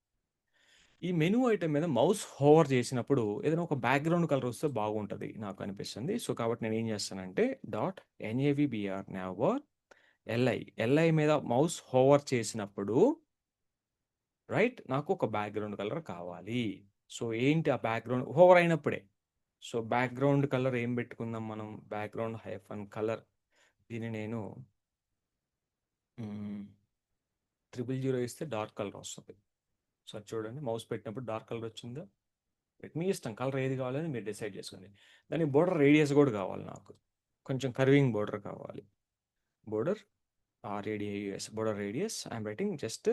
ఈ మెనూ ఐటెమ్ మీద మౌస్ హోవర్ చేసినప్పుడు ఏదైనా ఒక బ్యాక్‌గ్రౌండ్ కలర్ వస్తే బాగుంటది నాకు అనిపిస్తుంది. సో, కాబట్టి నేనేం చేస్తానంటే NAVBR నావ్బార్ ఎల్ఐ మీద మౌస్ హోవర్ చేసినప్పుడు రైట్ నాకు ఒక బ్యాక్‌గ్రౌండ్ కలర్ కావాలి. సో, ఏంటి ఆ బ్యాక్‌గ్రౌండ్ హోవర్ అయినప్పుడే. సో, బ్యాక్‌గ్రౌండ్ కలర్ ఏం పెట్టుకుందాం మనం? బ్యాక్‌గ్రౌండ్ హైఫన్ కలర్ దీన్ని నేను హ్మ్. 000 ఇస్తే డార్క్ కలర్ వస్తది. సో, అది చూడండి మౌస్ పెట్టినప్పుడు డార్క్ కలర్ వచ్చిందా? మీ ఇష్టం కలర్ ఏది కావాలని మీరు డిసైడ్ చేసుకోండి. దానికి బోర్డర్ రేడియస్ కూడా కావాలి నాకు. కొంచెం కర్వింగ్ బోర్డర్ కావాలి. Border border radius I'm writing just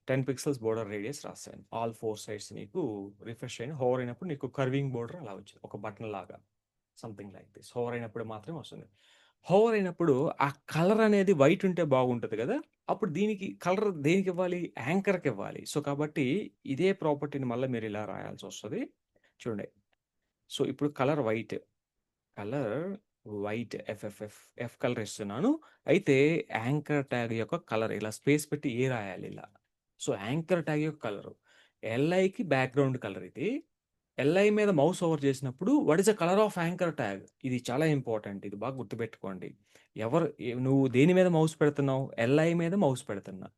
10 pixels border radius రాశాను. ఆల్ 4 సైడ్స్ నీకు రిఫ్రెష్ అయిన హోవర్ అయినప్పుడు నీకు కర్వింగ్ బోర్డర్ అలా వచ్చింది. ఒక బటన్ లాగా. Something like this. హోవర్ అయినప్పుడు మాత్రమే వస్తుంది. హోవర్ అయినప్పుడు ఆ కలర్ అనేది వైట్ ఉంటే బాగుంటది కదా! అప్పుడు దీనికి కలర్ దేనికివ్వాలి? యాంకర్‌కివ్వాలి. సో, కాబట్టి ఇదే ప్రాపర్టీని మళ్ళా మీరు ఇలా రాయాల్సొస్తది. చూడండి. సో, ఇప్పుడు కలర్ వైట్ ఎఫ్ కలర్ ఇస్తున్నాను. అయితే యాంకర్ ట్యాగ్ యొక్క కలర్ ఇలా స్పేస్ పెట్టి రాయాలి ఇలా. సో, యాంకర్ ట్యాగ్ యొక్క కలరు. ఎల్ఐకి బ్యాక్‌గ్రౌండ్ కలర్ ఇది. ఎల్ఐ మీద మౌస్ ఓవర్ చేసినప్పుడు what is the colour of anchor tag? ఇది చాలా ఇంపార్టెంట్. ఇది బాగా గుర్తుపెట్టుకోండి. నువ్వు దేని మీద మౌస్ పెడుతున్నావు? ఎల్ఐ మీద మౌస్ పెడుతున్నా.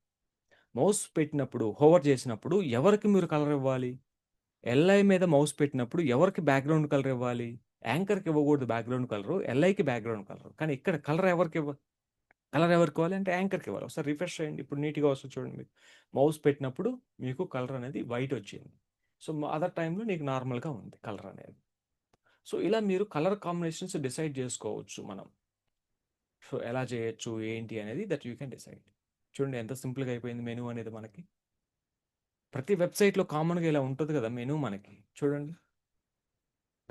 మౌస్ పెట్టినప్పుడు, హోవర్ చేసినప్పుడు ఎవరికి మీరు కలర్ ఇవ్వాలి? ఎల్ఐ మీద మౌస్ పెట్టినప్పుడు ఎవరికి బ్యాక్‌గ్రౌండ్ కలర్ ఇవ్వాలి? యాంకర్‌కి ఇవ్వకూడదు బ్యాక్‌గ్రౌండ్ కలరు. ఎల్ఐకి బ్యాక్‌గ్రౌండ్ కలరు. కానీ ఇక్కడ కలర్ ఎవరికివ్వాలి అంటే యాంకర్‌కి ఇవ్వాలి. ఒకసారి రిఫ్రెష్ చేయండి. ఇప్పుడు నీట్‌గా వస్తది చూడండి మీకు. మౌస్ పెట్టినప్పుడు మీకు కలర్ అనేది వైట్ వచ్చింది. సో, అదర్ టైమ్‌లో నీకు నార్మల్‌గా ఉంది కలర్ అనేది. సో, ఇలా మీరు కలర్ కాంబినేషన్స్ డిసైడ్ చేసుకోవచ్చు మనం. సో, ఎలా చేయొచ్చు, ఏంటి అనేది దట్ యూ కెన్ డిసైడ్. చూడండి ఎంత సింపుల్‌గా అయిపోయింది మెనూ అనేది మనకి. ప్రతి వెబ్‌సైట్‌లో కామన్‌గా ఇలా ఉంటది కదా! మెనూ మనకి. చూడండి.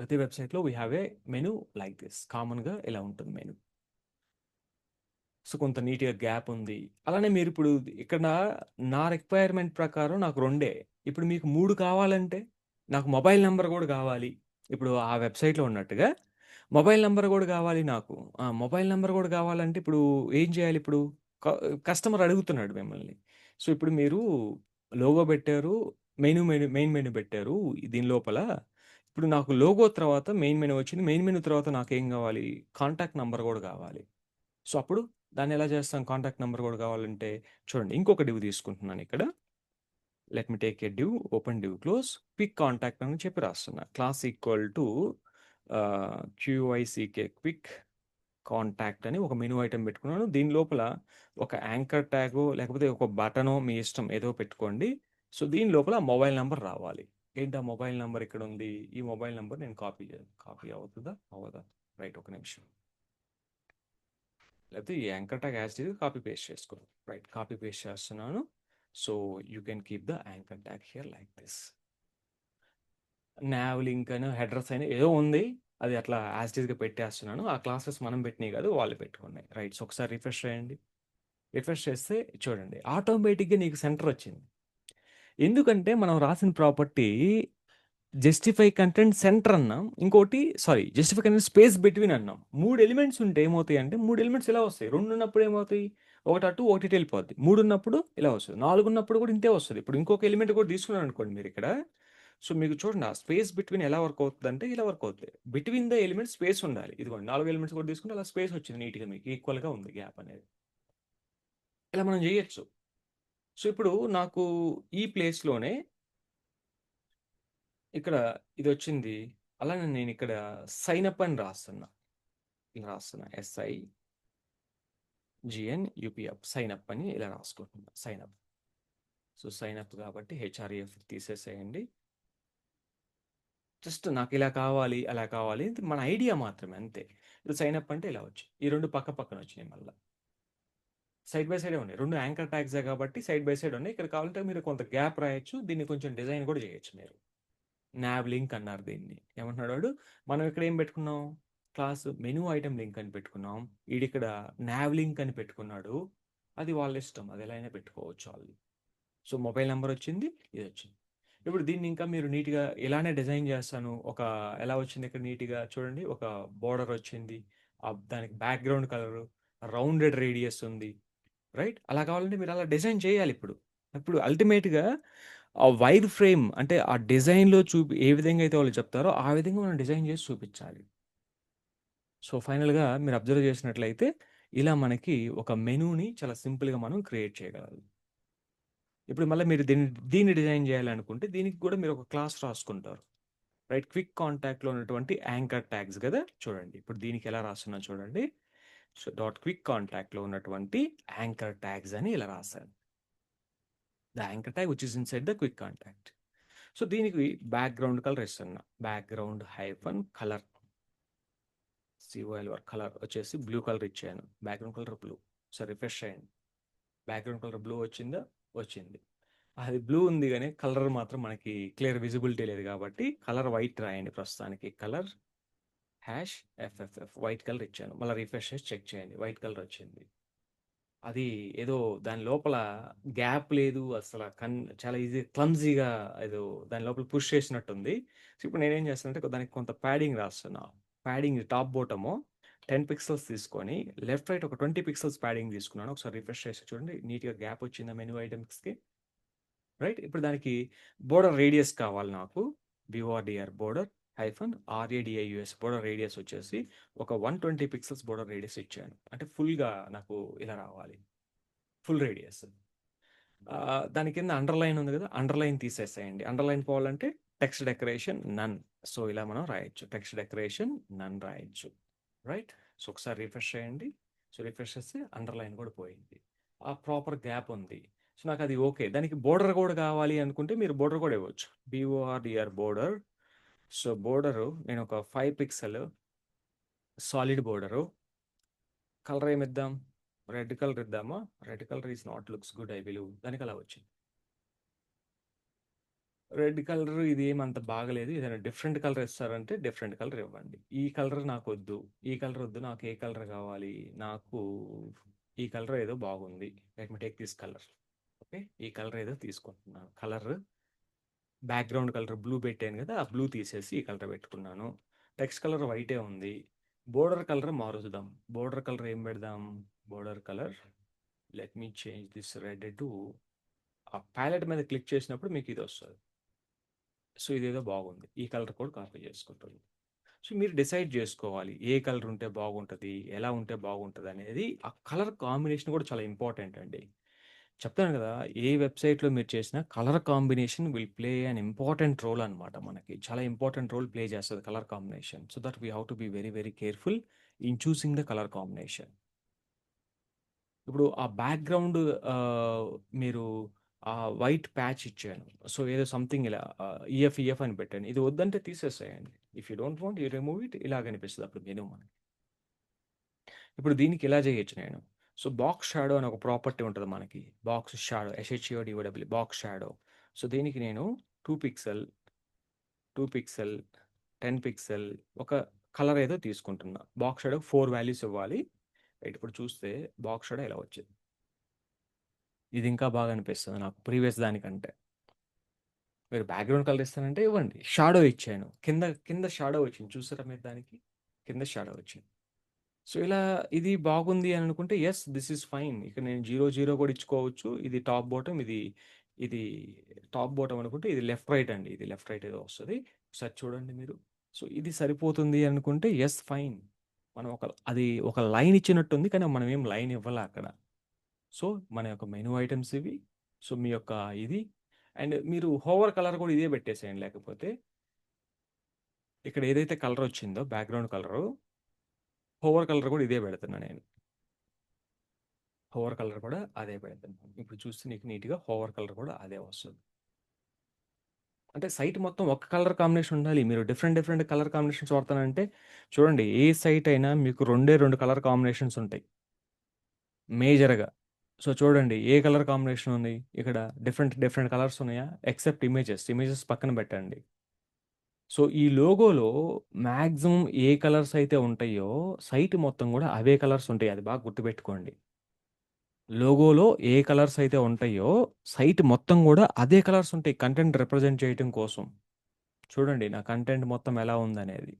ప్రతి వెబ్‌సైట్‌లో we have a menu like this. కామన్‌గా ఇలా ఉంటుంది మెనూ. సో, కొంత నీట్‌గా గ్యాప్ ఉంది. అలానే మీరిప్పుడు ఇక్కడ నా రిక్వైర్‌మెంట్ ప్రకారం నాకు 2 ఇప్పుడు మీకు 3 కావాలంటే, నాకు మొబైల్ నంబర్ గూడా గావాలి. ఇప్పుడు ఆ వెబ్‌సైట్‌లో ఉన్నట్టుగా మొబైల్ నంబర్ గూడా గావాలి నాకు. మొబైల్ నంబర్ గూడా గావాలంటే ఇప్పుడు ఏం జేయాలిప్పుడు? క కస్టమర్ అడుగుతున్నాడు మిమ్మల్ని. సో, ఇప్పుడు మీరు లోగో బెట్టారు. మెయిన్ మెనూ బెట్టారు దీని లోపల. ఇప్పుడు నాకు లోగో తర్వాత మెయిన్ మెనూ వచ్చింది. మెయిన్ మెనూ తర్వాత నాకేం గావాలి? కాంటాక్ట్ నంబర్ గూడా గావాలి. సో, అప్పుడు దాన్నెలా చేస్తాం? కాంటాక్ట్ నంబర్ గూడా కావాలంటే చూడండి ఇంకొక డివ్ తీసుకుంటున్నానిక్కడ. Let me take a div, open div close, quick contact అని చెప్పి రాస్తున్నా. Class equal to Q I C K quick contact అని ఒక మెనూ ఐటెమ్ పెట్టుకున్నాను. దీని లోపల ఒక యాంకర్ ట్యాగో లేకపోతే ఒక బటనో మీ ఇష్టం ఏదో పెట్టుకోండి. సో, దీని లోపల మొబైల్ నంబర్ రావాలి. ఏంటి ఆ మొబైల్ నంబర్ ఇక్కడుంది. ఈ మొబైల్ నంబర్ నేను కాపీ అవుతదా? అవ్వదా? రైట్ ఒక నిమిషం. లేకపోతే ఈ anchor tag as it is copy paste చేసుకో. రైట్ కాపీ పేస్ట్ చేస్తున్నాను. So you can keep the anchor tag here like this. Nav link అని హెడర్స్ అని ఏదో ఉంది. అది అట్లా యాజ్ ఇట్ ఈస్‌గా పెట్టేస్తున్నాను. ఆ క్లాసెస్ మనం పెట్టినయి కాదు. వాళ్ళు పెట్టుకున్నాయి. రైట్. సో ఒకసారి రిఫ్రెష్ చేయండి. రిఫ్రెష్ చేస్తే చూడండి ఆటోమేటిక్‌గా నీకు సెంటర్ వచ్చింది. ఎందుకంటే మనం రాసిన ప్రాపర్టీ జస్టిఫై కంటెంట్ సెంటర్ అన్నాం. ఇంకోటి sorry justify content space between అన్నాం. 3 ఎలిమెంట్స్ ఉంటే ఏమవుతాయంటే 3 ఎలిమెంట్స్ ఇలా వస్తాయి. 2 ఉన్నప్పుడు ఏమవుతాయి? ఒకటి అటు, ఒకటి ఇటు వెళ్ళిపోద్ది. 3 ఉన్నప్పుడు ఇలా వస్తది. 4 ఉన్నప్పుడు కూడా ఇంతే వస్తది. ఇప్పుడు ఇంకొక ఎలిమెంట్ కూడా తీసుకున్నారనుకోండి మీరిక్కడ. సో, మీకు చూడండి ఆ స్పేస్ బిట్వీన్ ఎలా వర్క్ అవుతదంటే ఇలా వర్క్ అవుతది. బిట్వీన్ ద ఎలిమెంట్స్ స్పేస్ ఉండాలి. ఇదిగోండి 4 ఎలిమెంట్స్ కూడా తీసుకుంటే అలా స్పేస్ వచ్చింది నీట్‌గా మీకు ఈక్వల్‌గా ఉంది గ్యాప్ అనేది. ఇలా మనం చేయొచ్చు. సో, ఇప్పుడు నాకు ఈ ప్లేస్‌లోనే ఇక్కడ ఇదొచ్చింది. అలానే నేనిక్కడ సైన్ అప్ అని రాస్తున్నా. ఇలా రాస్తున్నా. SIGNUP సైన్ అప్ అని ఇలా రాసుకుంటున్నా. Sign up. So, sign up కాబట్టి హెచ్ఆర్‌ఈఎఫ్ తీసేసేయండి. జస్ట్ నాకిలా కావాలి, అలా కావాలి ఇది మన ఐడియా మాత్రమే అంతే. ఇప్పుడు సైన్ అప్ అంటే ఇలా వచ్చాయి. ఈ 2 పక్క పక్కన వచ్చినాయి మళ్ళా. సైడ్ బై సైడే ఉన్నాయి. 2 యాంకర్ ట్యాగ్సే కాబట్టి సైడ్ బై సైడ్ ఉన్నాయి. ఇక్కడ కావాలంటే మీరు కొంత గ్యాప్ రాయొచ్చు. దీన్ని కొంచెం డిజైన్ కూడా చేయొచ్చు మీరు. నావ్ లింక్ అన్నారు దీన్ని. ఏమంటున్నాడు వాడు? మనం ఇక్కడ ఏం పెట్టుకున్నాం? క్లాస్ మెనూ ఐటెమ్ లింక్ అని పెట్టుకున్నాం. ఈడిక్కడ నావ్ లింక్ అని పెట్టుకున్నాడు. అది వాళ్ళ ఇష్టం. అది ఎలా అయినా పెట్టుకోవచ్చు వాళ్ళు. సో, మొబైల్ నంబర్ వచ్చింది. ఇదొచ్చింది. ఇప్పుడు దీన్ని ఇంకా మీరు నీట్‌గా ఇలానే డిజైన్ చేస్తాను. ఎలా వచ్చింది ఇక్కడ నీట్‌గా చూడండి. ఒక బోర్డర్ వచ్చింది. దానికి బ్యాక్‌గ్రౌండ్ కలరు, రౌండెడ్ రేడియస్ ఉంది. రైట్? అలా కావాలంటే మీరు అలా డిజైన్ చేయాలిప్పుడు. ఇప్పుడు అల్టిమేట్‌గా ఆ వైర్ ఫ్రేమ్ అంటే ఆ డిజైన్‌లో ఏ విధంగా అయితే వాళ్ళు చెప్తారో ఆ విధంగా మనం డిజైన్ చేసి చూపించాలి. సో, ఫైనల్‌గా మీరు అబ్జర్వ్ చేసినట్లయితే ఇలా మనకి ఒక మెనూని చాలా సింపుల్‌గా మనం క్రియేట్ చేయగలం. ఇప్పుడు మళ్ళా మీరు దీన్ని డిజైన్ చేయాలనుకుంటే దీనికి కూడా మీరు ఒక క్లాస్ రాసుకుంటారు. రైట్? క్విక్ కాంటాక్ట్‌లో ఉన్నటువంటి యాంకర్ ట్యాగ్స్ గదా! చూడండి. ఇప్పుడు దీనికి ఎలా రాస్తున్నా చూడండి. సో, క్విక్ కాంటాక్ట్‌లో ఉన్నటువంటి యాంకర్ ట్యాగ్స్ అని ఇలా రాసాను. The anchor tag which is inside the quick contact. So, దీనికి బ్యాక్‌గ్రౌండ్ కలర్ ఇస్తున్నా. Background hyphen colour. COLR colour వచ్చేసి బ్లూ కలర్ ఇచ్చాను. Background colour blue. So, refresh చేయండి. బ్యాక్‌గ్రౌండ్ కలర్ బ్లూ వచ్చిందా? వచ్చింది. అది బ్లూ ఉంది గానీ కలర్ మాత్రం మనకి క్లియర్ విజిబిలిటీ లేదు కాబట్టి కలర్ వైట్ రాయండి ప్రస్తుతానికి. Colour hash FFF white colour ఇచ్చాను. మళ్ళా రిఫ్రెష్ చేసి చెక్ చేయండి. వైట్ కలర్ వచ్చింది. అది ఏదో దాని లోపల గ్యాప్ లేదు. చాలా క్లమ్జీగా ఏదో దాని లోపల పుష్ చేసినట్టుంది. సో, ఇప్పుడు నేనేం చేస్తానంటే దానికి కొంత ప్యాడింగ్ రాస్తున్నా. ప్యాడింగ్ టాప్ బోటము 10 పిక్సెల్స్ తీసుకొని లెఫ్ట్, రైట్ ఒక 20 పిక్సెల్స్ ప్యాడింగ్ తీసుకున్నాను. ఒకసారి రిఫ్రెష్ చేసి చూడండి. నీట్‌గా గ్యాప్ వచ్చిందా మెనూ ఐటెమ్స్‌కి? రైట్? ఇప్పుడు దానికి బోర్డర్ రేడియస్ కావాలి నాకు. BORDR border hyphen RADIUS border radius వచ్చేసి ఒక 120 పిక్సెల్స్ బోర్డర్ రేడియస్ ఇచ్చాను. అంటే ఫుల్‌గా నాకు ఇలా రావాలి. Full radius. దాని కింద అండర్‌లైన్ ఉంది గదా! అండర్‌లైన్ తీసేసేయండి. అండర్‌లైన్ పోవాలంటే టెక్స్ట్ డెకరేషన్ నన్. సో, ఇలా మనం రాయొచ్చు. టెక్స్ట్ డెకరేషన్ నన్ రాయొచ్చు. రైట్? సో, ఒకసారి రిఫ్రెష్ చేయండి. సో, రిఫ్రెష్ చేస్తే అండర్‌లైన్ కూడా పోయింది. ఆ ప్రాపర్ గ్యాప్ ఉంది. సో, నాకది ఓకే. దానికి బోర్డర్ కూడా కావాలి అనుకుంటే మీరు బోర్డర్ కూడా ఇవ్వచ్చు. BORDR border. సో, బోర్డరు నేనొక 5 పిక్సెల్ సాలిడ్ బోర్డరు. కలర్ ఏమిద్దాం? రెడ్ కలర్ ఇద్దామా? Red colour is not looks good I believe. దానికి అలా వచ్చింది. రెడ్ కలర్ ఇదేమంత బాగలేదు. ఏదైనా డిఫరెంట్ కలర్ ఇస్తారంటే డిఫరెంట్ కలర్ ఇవ్వండి. ఈ కలర్ నాకొద్దు. ఈ కలర్ వద్దు. నాకు ఏ కలర్ కావాలి? నాకు ఈ కలర్ ఏదో బాగుంది. Let me take this colour. Okay. ఈ కలర్ ఏదో తీసుకుంటున్నాను. కలర్ బ్యాక్‌గ్రౌండ్ కలర్ బ్లూ పెట్టాను కదా! ఆ బ్లూ తీసేసి ఈ కలర్ పెట్టుకున్నాను. టెక్స్ట్ కలర్ వైటే ఉంది. బోర్డర్ కలర్ మారుద్దాం. బోర్డర్ కలర్ ఏం పెడదాం? Border colour let me change this red to ఆ ప్యాలెట్ మీద క్లిక్ చేసినప్పుడు మీకు ఇది వస్తది. సో, ఇదేదో బాగుంది. ఈ కలర్ కూడా కాపీ చేసుకుంటున్నాను. సో, మీరు డిసైడ్ జేసుకోవాలి. ఏ కలర్ ఉంటే బాగుంటది? ఎలా ఉంటే బాగుంటదనేది ఆ కలర్ కాంబినేషన్ కూడా చాలా ఇంపార్టెంట్ అండి. చెప్తాను కదా! ఏ వెబ్‌సైట్‌లో మీరు చేసినా colour combination will play an important role అనమాట మనకి. చాలా ఇంపార్టెంట్ రోల్ ప్లే చేస్తది colour combination. So that we have to be very, very careful in choosing the colour combination. ఇప్పుడు ఆ బ్యాక్‌గ్రౌండ్ ఆహ్, మీరు వైట్ ప్యాచ్ ఇచ్చాను. సో, ఏదో సంథింగ్ ఇలా ఈఎఫ్ అని పెట్టాను. ఇది వద్దంటే తీసేసేయండి. If you don't want you remove it ఇలాగనిపిస్తది అప్పుడు మెనూ మనకి. ఇప్పుడు దీనికి ఇలా చేయొచ్చు నేను. సో, బాక్స్ షాడో అని ఒక ప్రాపర్టీ ఉంటది మనకి. Box shadow S H O D O W box shadow. So, దీనికి నేను 2 పిక్సెల్, 2 పిక్సెల్, 10 పిక్సెల్ ఒక కలర్ ఏదో తీసుకుంటున్నా. బాక్స్ షాడోకి 4 వాల్యూస్ ఇవ్వాలి. రైట్ ఇప్పుడు చూస్తే బాక్స్ షాడో ఇలా వచ్చింది. ఇది ఇంకా బాగా అనిపిస్తుంది నాకు ప్రీవియస్ దానికంటే. మీరు బ్యాక్‌గ్రౌండ్ కలర్ ఇస్తానంటే ఇవ్వండి. షాడో ఇచ్చాను. కింద కింద షాడో వచ్చింది. చూసారా మీరు దానికి? కింద షాడో వచ్చింది. సో, ఇలా ఇది బాగుంది అని అనుకుంటే యెస్ దిస్ ఈస్ ఫైన్. ఇక నేను 0, 0 కూడా ఇచ్చుకోవచ్చు. ఇది టాప్ బాటమ్ ఇది టాప్ బాటమ్ అనుకుంటే ఇది లెఫ్ట్ రైట్ అండి. ఇది లెఫ్ట్ రైట్ ఏదో వస్తది. ఒకసారి చూడండి మీరు. సో, ఇది సరిపోతుంది అనుకుంటే యెస్ ఫైన్. మనం అది ఒక లైన్ ఇచ్చినట్టుంది. కానీ మనం ఏం లైన్ ఇవ్వలా అక్కడ. సో, మన యొక్క మెనూ ఐటెమ్స్ ఇవి. సో, మీ యొక్క ఇది అండ్ మీరు హోవర్ కలర్ కూడా ఇదే పెట్టేసేయండి లేకపోతే. ఇక్కడ ఏదైతే కలర్ వచ్చిందో బ్యాక్‌గ్రౌండ్ కలరు, హోవర్ కలర్ కూడా ఇదే పెడుతున్నా నేను. హోవర్ కలర్ కూడా అదే పెడుతున్నాను. ఇప్పుడు చూస్తే నీకు నీట్‌గా హోవర్ కలర్ కూడా అదే వస్తది. అంటే సైట్ మొత్తం ఒక కలర్ కాంబినేషన్ ఉండాలి. మీరు డిఫరెంట్, డిఫరెంట్ కలర్ కాంబినేషన్స్ వాడతానంటే చూడండి ఏ సైట్ అయినా మీకు 2 కలర్ కాంబినేషన్స్ ఉంటాయి. మేజర్‌గా. సో, చూడండి ఏ కలర్ కాంబినేషన్ ఉంది? ఇక్కడ డిఫరెంట్, డిఫరెంట్ కలర్స్ ఉన్నాయా? Except images. ఇమేజెస్ పక్కన పెట్టండి. సో, ఈ లోగోలో మాక్సిమం ఏ కలర్స్ అయితే ఉంటాయో సైట్ మొత్తం గూడా అవే కలర్స్ ఉంటాయి. అది బాగా గుర్తుపెట్టుకోండి. లోగోలో ఏ కలర్స్ అయితే ఉంటాయో సైట్ మొత్తం గూడా అదే కలర్స్ ఉంటాయి కంటెంట్ రిప్రజెంట్ చేయటం కోసం. చూడండి నా కంటెంట్ మొత్తం ఎలా ఉందనేది.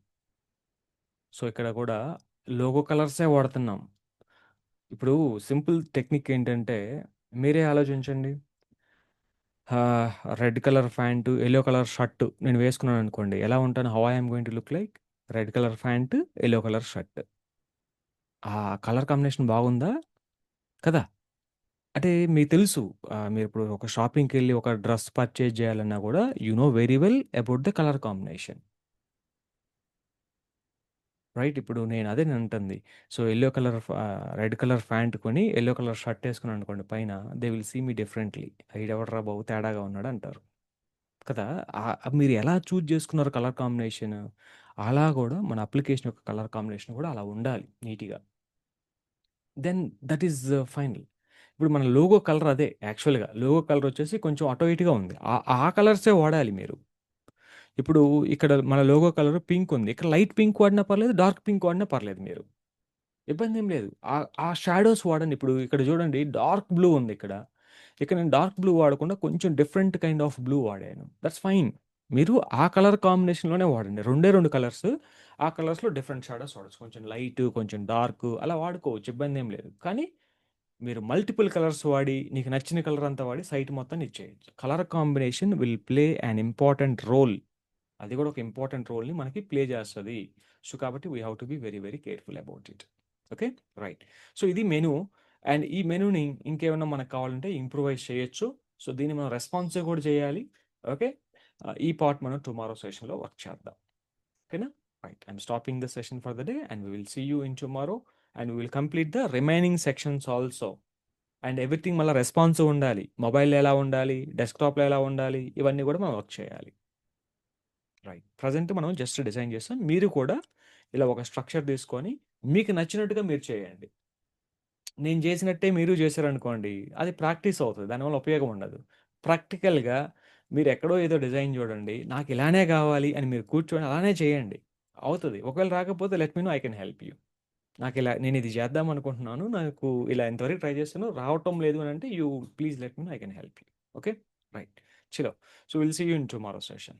సో, ఇక్కడ కూడా లోగో కలర్సే వాడుతున్నాం. ఇప్పుడు సింపుల్ టెక్నిక్ ఏంటంటే మీరే ఆలోచించండి. Red colour pant, yellow colour shirt నేను వేసుకున్నాననుకోండి. ఎలా ఉంటాను? How I am going to look like? Red colour pant, yellow colour shirt. ఆ కలర్ కాంబినేషన్ బాగుందా? కదా! అంటే మీకు తెలుసు. మీరిప్పుడు ఒక షాపింగ్‌కెళ్ళి ఒక డ్రెస్ పర్చేజ్ చేయాలన్నా గూడా you know very well about the colour combination. Right. ఇప్పుడు నేను అదే నేనంటుంది. సో, రెడ్ కలర్ ప్యాంట్ కొని, యెల్లో కలర్ షర్ట్ ఏసుకున్నాననుకోండి పైన, they will see me differently. ఈడెవడ్రా బాబు తేడాగా ఉన్నాడంటారు. కదా! మీరు ఎలా చూజ్ చేసుకున్నారు కలర్ కాంబినేషన్, అలా గూడా మన అప్లికేషన్ యొక్క కలర్ కాంబినేషన్ గూడా అలా ఉండాలి నీట్‌గా. Then that is final. ఇప్పుడు మన లోగో కలర్ అదే యాక్చువల్‌గా. లోగో కలర్ వచ్చేసి కొంచెం అటు ఇటుగా ఉంది. ఆ కలర్సే వాడాలి మీరు. ఇప్పుడు ఇక్కడ మన లోగో కలర్ పింక్ ఉంది. ఇక్కడ లైట్ పింక్ వాడినా పర్లేదు, డార్క్ పింక్ వాడినా పర్లేదు మీరు. ఇబ్బందేం లేదు. ఆ షాడోస్ వాడండి. ఇప్పుడు ఇక్కడ చూడండి డార్క్ బ్లూ ఉందిక్కడ. ఇక్కడ నేను డార్క్ బ్లూ వాడకుండా కొంచెం డిఫరెంట్ కైండ్ ఆఫ్ బ్లూ వాడాను. That's fine. మీరు ఆ కలర్ కాంబినేషన్‌లోనే వాడండి. 2 కలర్స్. ఆ కలర్స్‌లో డిఫరెంట్ షాడోస్ వాడొచ్చు. కొంచెం లైట్, కొంచెం డార్క్ అలా వాడుకోవచ్చు. ఇబ్బందేం లేదు. కానీ మీరు మల్టిపుల్ కలర్స్ వాడి, నీకు నచ్చిన కలర్ అంతా వాడి సైట్ మొత్తాన్ని ఇచ్చేయొచ్చు. Colour combination will play an important role. అది కూడా ఒక ఇంపార్టెంట్ రోల్‌ని మనకి ప్లే చేస్తది. సో, కాబట్టి we have to be very, very careful about it. Okay. Right. So, ఇది మెనూ అండ్ ఈ మెనూని ఇంకేమన్నా మనకు కావాలంటే ఇంప్రూవైజ్ చేయొచ్చు. సో, దీన్ని మనం రెస్పాన్సివ్ కూడా చేయాలి. ఓకే. ఈ పార్ట్ మనం టుమారో సెషన్‌లో వర్క్ చేద్దాం. ఓకేనా? Right. I'm stopping the session for the day and we will see you in tomorrow and we will complete the remaining sections also. And everything మళ్ళా రెస్పాన్సివ్ ఉండాలి. మొబైల్‌లో ఎలా ఉండాలి? డెస్క్‌టాప్‌లో ఎలా ఉండాలి? ఇవన్నీ కూడా మనం వర్క్ చేయాలి. రైట్. ప్రెజెంట్ మనం జస్ట్ డిజైన్ చేసాం. మీరు కూడా ఇలా ఒక స్ట్రక్చర్ తీసుకొని మీకు నచ్చినట్టుగా మీరు చేయండి. నేను చేసినట్టే మీరు చేశారనుకోండి, అది ప్రాక్టీస్ అవుతది. దానివల్ల ఉపయోగం ఉండదు. ప్రాక్టికల్‌గా మీరెక్కడో ఏదో డిజైన్ చూడండి. నాకు ఇలానే కావాలి అని మీరు కూర్చొని అలానే చేయండి. అవుతది. ఒకవేళ రాకపోతే let me know I can help you. నాకు ఇలా నేను ఇది చేద్దాం అనుకుంటున్నాను. నాకు ఇలా ఇంతవరకు ట్రై చేస్తాను. రావటం లేదు అని అంటే you please let me know I can help you. Okay? Right. చలో. So will see you in tomorrow session.